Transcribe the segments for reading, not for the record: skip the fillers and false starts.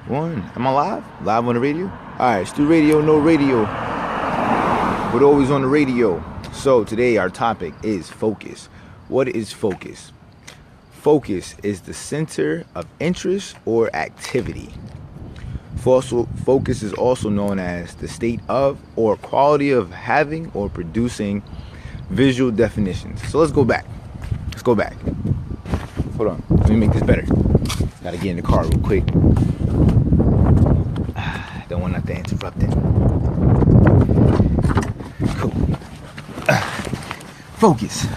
One. Am I live? Live on the radio? Alright, Stu Radio, no radio. But always on the radio. So today our topic is focus. What is focus? Focus is the center of interest or activity. Focus is also known as the state of or quality of having or producing visual definitions. So let's go back. Hold on. Let me make this better. Gotta get in the car real quick. Don't want to interrupt it. Cool. Focus.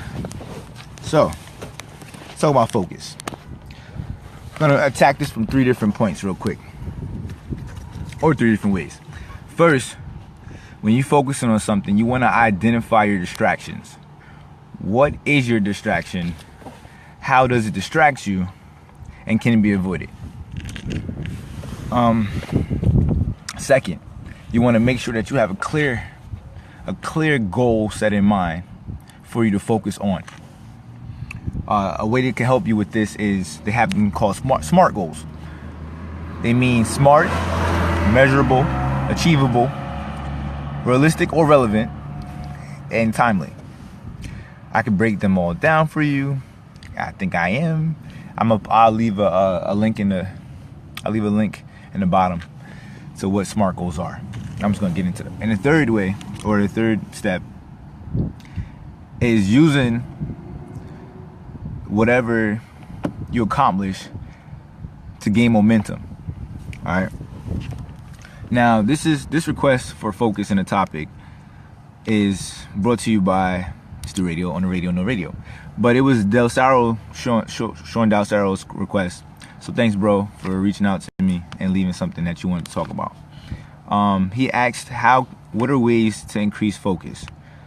So, let's talk about focus. I'm gonna attack this from 3 different points real quick. Or 3 different ways. First, when you're focusing on something, you want to identify your distractions. What is your distraction? How does it distract you? And can it be avoided? Second, you want to make sure that you have a clear goal set in mind for you to focus on. A way that can help you with this is they have them called SMART goals. They mean SMART, measurable, achievable, realistic or relevant, and timely. I can break them all down for you. I think I am. I'll leave a link in the bottom to what SMART goals are. I'm just gonna get into them. And the third way, or the third step, is using whatever you accomplish to gain momentum. All right. Now, this request for focus in a topic is brought to you by Stu Radio on the radio, no radio. But it was Sean Delsaro's request. So thanks, bro, for reaching out to me and leaving something that you wanted to talk about. He asked, what are ways to increase focus?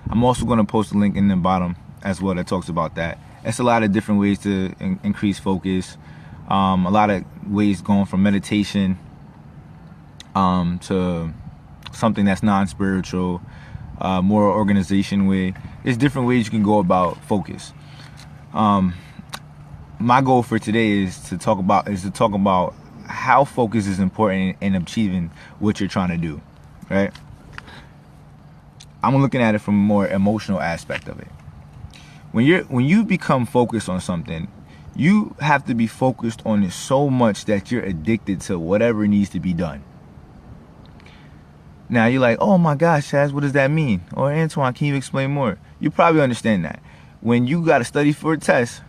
I'm also going to post a link in the bottom as well that talks about that. It's a lot of different ways to increase focus. A lot of ways going from meditation to something that's non-spiritual, more organization way. There's different ways you can go about focus. My goal for today is to talk about how focus is important in achieving what you're trying to do, right? I'm looking at it from a more emotional aspect of it. When you become focused on something, you have to be focused on it so much that you're addicted to whatever needs to be done. Now you're like, oh my gosh, Chaz, what does that mean? Or Antoine, can you explain more? You probably understand that. When you got to study for a test,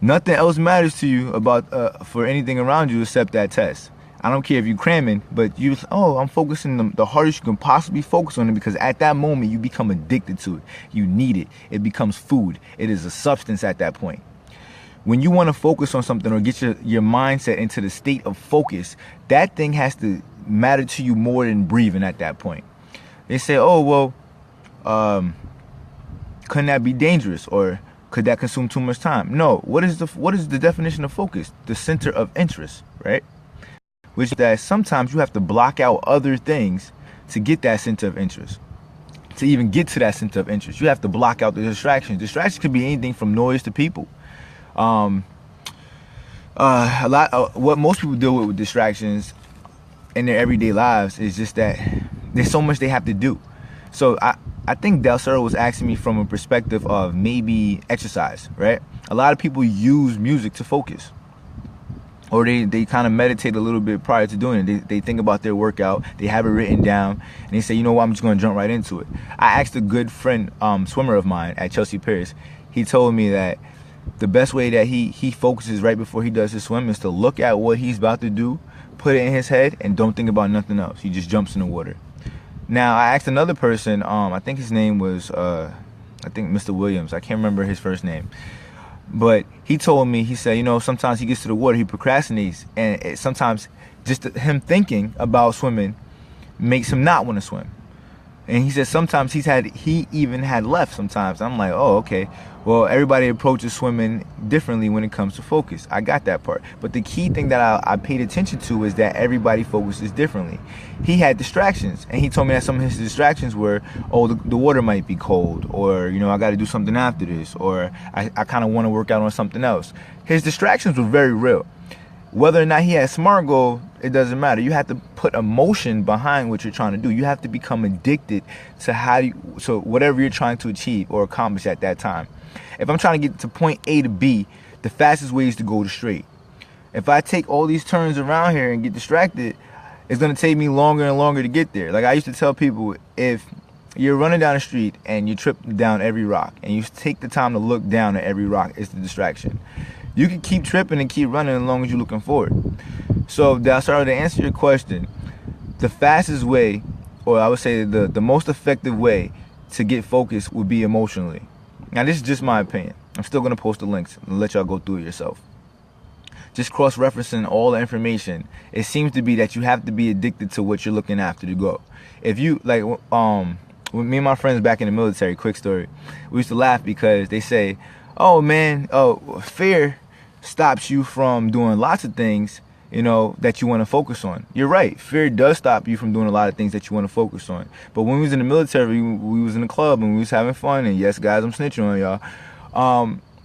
nothing else matters to you about for anything around you except that test. I don't care if you're cramming, but I'm focusing the hardest you can possibly focus on it, because at that moment you become addicted to it. You need it. It becomes food. It is a substance at that point. When you want to focus on something or get your mindset into the state of focus, that thing has to matter to you more than breathing at that point. They say, oh, well, couldn't that be dangerous, or could that consume too much time? No. What is the definition of focus? The center of interest, right? Which is that sometimes you have to block out other things to get that center of interest. To even get to that center of interest, you have to block out the distractions. Distractions could be anything from noise to people. What most people deal with distractions in their everyday lives is just that there's so much they have to do. So I think Delsaro was asking me from a perspective of maybe exercise, right? A lot of people use music to focus, or they kind of meditate a little bit prior to doing it. They think about their workout, they have it written down, and they say, you know what, I'm just going to jump right into it. I asked a good friend, swimmer of mine at Chelsea Paris. He told me that the best way that he focuses right before he does his swim is to look at what he's about to do, put it in his head, and don't think about nothing else. He just jumps in the water. Now, I asked another person, I think his name was, Mr. Williams. I can't remember his first name. But he told me, he said, sometimes he gets to the water, he procrastinates. And sometimes just him thinking about swimming makes him not want to swim. And he said sometimes he even had left sometimes. I'm like, oh, okay. Well, everybody approaches swimming differently when it comes to focus. I got that part. But the key thing that I paid attention to is that everybody focuses differently. He had distractions, and he told me that some of his distractions were, oh, the water might be cold, or, I got to do something after this, or I kind of want to work out on something else. His distractions were very real. Whether or not he had SMART goal, it doesn't matter. You have to put emotion behind what you're trying to do. You have to become addicted to so whatever you're trying to achieve or accomplish at that time. If I'm trying to get to point A to B, the fastest way is to go to straight. If I take all these turns around here and get distracted, it's going to take me longer and longer to get there. Like I used to tell people, if you're running down the street and you trip down every rock and you take the time to look down at every rock, it's the distraction. You can keep tripping and keep running as long as you're looking forward. So to answer your question, the fastest way, or I would say the most effective way to get focused would be emotionally. Now this is just my opinion. I'm still going to post the links and let y'all go through it yourself. Just cross-referencing all the information, it seems to be that you have to be addicted to what you're looking after to go. If you, like, with me and my friends back in the military, quick story, we used to laugh because they say, oh man, fear stops you from doing lots of things, you know, that you want to focus on. You're right. Fear does stop you from doing a lot of things that you want to focus on. But when we was in the military, we was in the club and we was having fun. And yes, guys, I'm snitching on y'all.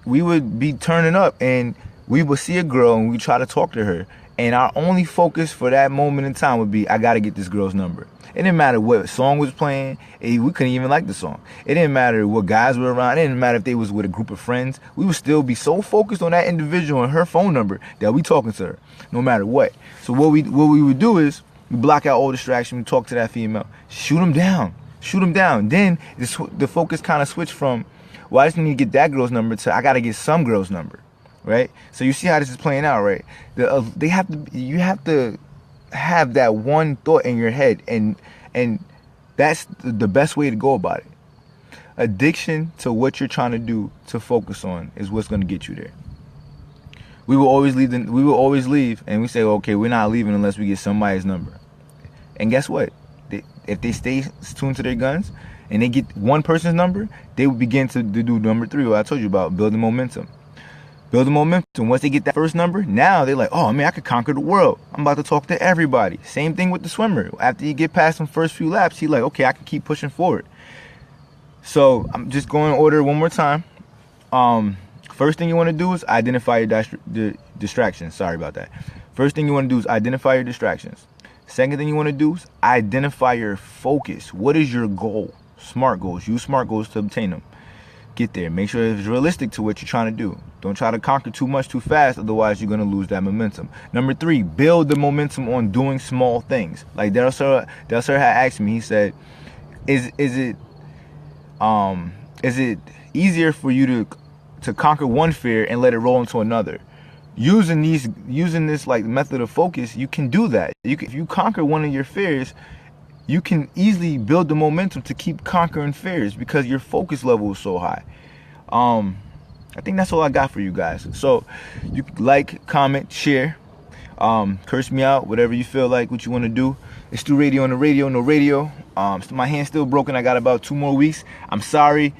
We would be turning up and we would see a girl and we try to talk to her. And our only focus for that moment in time would be, I got to get this girl's number. It didn't matter what song was playing. We couldn't even like the song. It didn't matter what guys were around. It didn't matter if they was with a group of friends. We would still be so focused on that individual and her phone number that we talking to her, no matter what. So what we would do is we block out all distraction. We talk to that female. Shoot them down. Shoot them down. Then the focus kind of switched from, well, I just need to get that girl's number to I got to get some girl's number, right? So you see how this is playing out, right? You have to have that one thought in your head, and that's the best way to go about it. Addiction to what you're trying to do to focus on is what's going to get you there. We will always leave and we say, okay, we're not leaving unless we get somebody's number. And guess what? If they stay tuned to their guns and they get one person's number, they will begin to do number 3, what I told you about, building momentum. Building momentum. Once they get that first number, now they're like, oh man, I could conquer the world. I'm about to talk to everybody. Same thing with the swimmer. After you get past some first few laps, he's like, okay, I can keep pushing forward. So I'm just going to order one more time. First thing you want to do is identify your distractions. Sorry about that. First thing you want to do is identify your distractions. Second thing you want to do is identify your focus. What is your goal? SMART goals. Use SMART goals to obtain them. Get there. Make sure it's realistic to what you're trying to do. Don't try to conquer too much too fast, otherwise you're going to lose that momentum. Number 3, build the momentum on doing small things. Like Del Sir had asked me, he said, is it easier for you to conquer one fear and let it roll into another? Using this like method of focus, you can do that. If you conquer one of your fears, you can easily build the momentum to keep conquering fears because your focus level is so high. I think that's all I got for you guys. So you like, comment, share, curse me out, whatever you feel like, what you want to do. It's Stu Radio on the radio, no radio. My hand's still broken. I got about 2 more weeks. I'm sorry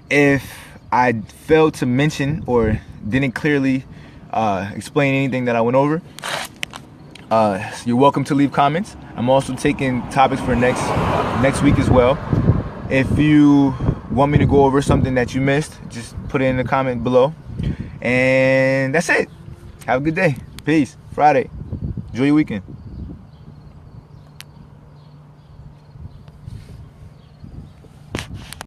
if I failed to mention or didn't clearly explain anything that I went over. You're welcome to leave comments. I'm also taking topics for next week as well. If you want me to go over something that you missed, just put it in the comment below. And that's it. Have a good day. Peace. Friday. Enjoy your weekend.